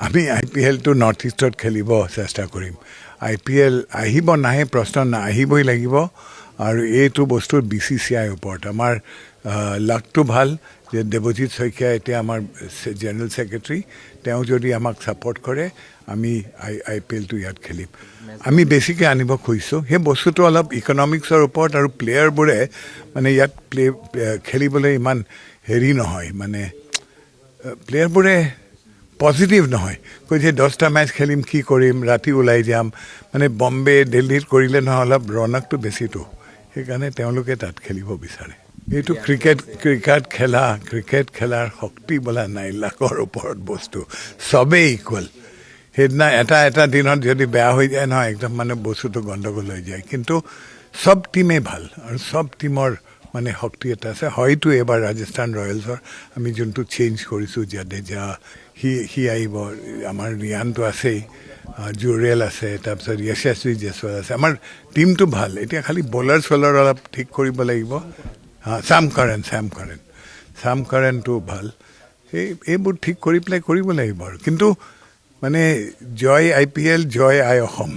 আমি IPLটো নৰ্থ ইষ্টত খেলিব চেষ্টা কৰিম IPL আহিব নাহে প্ৰশ্ন আহিবই লাগিব আৰু এইটো বস্তুৰ BCCI ওপৰত আমাৰ লাকটো ভাল যে দেৱজিৎ শইকীয়া এতিয়া আমাৰ জেনেৰেল ছেক্ৰেটাৰী তেওঁ যদি আমাক ছাপৰ্ট কৰে আমি IPLটো ইয়াত খেলিম আমি বেছিকৈ আনিব খুজিছোঁ সেই বস্তুটো অলপ ইকনমিক্সৰ ওপৰত আৰু প্লেয়াৰবোৰে মানে ইয়াত খেলিবলৈ ইমান হেৰি নহয় মানে প্লেয়াৰবোৰে পজিটিভ নহয় কৈছে 10টা মেচ খেলিম কি কৰিম ৰাতি ওলাই যাম মানে বম্বে দিল্লীত কৰিলে নহয় অলপ ৰনকটো বেছিতো সেইকাৰণে তেওঁলোকে তাত খেলিব বিচাৰে এইটো ক্ৰিকেট খেলাৰ শক্তি বোলা নাই লাখৰ ওপৰত বস্তু চবেই ইকুৱেল সেইদিনা এটা দিনত যদি বেয়া হৈ যায় নহয় একদম মানে বস্তুটো গণ্ডগোল হৈ যায় কিন্তু চব টিমেই ভাল আৰু চব টিমৰ মানে শক্তি এটা আছে হয়তো এবাৰ ৰাজস্থান ৰয়েলছৰ আমি যোনটো চেঞ্জ কৰিছোঁ জাদেজা সি আহিব আমাৰ ৰিয়ানটো আছেই জুৰেল আছে তাৰপিছত য়শস্বী জয়সৱাল আছে আমাৰ টিমটো ভাল এতিয়া খালি বলাৰ চলাৰ অলপ ঠিক কৰিব লাগিব চাম কাৰণটো ভাল এইবোৰ ঠিক কৰি পেলাই কৰিব লাগিব আৰু কিন্তু মানে জয় IPL জয় আই অসম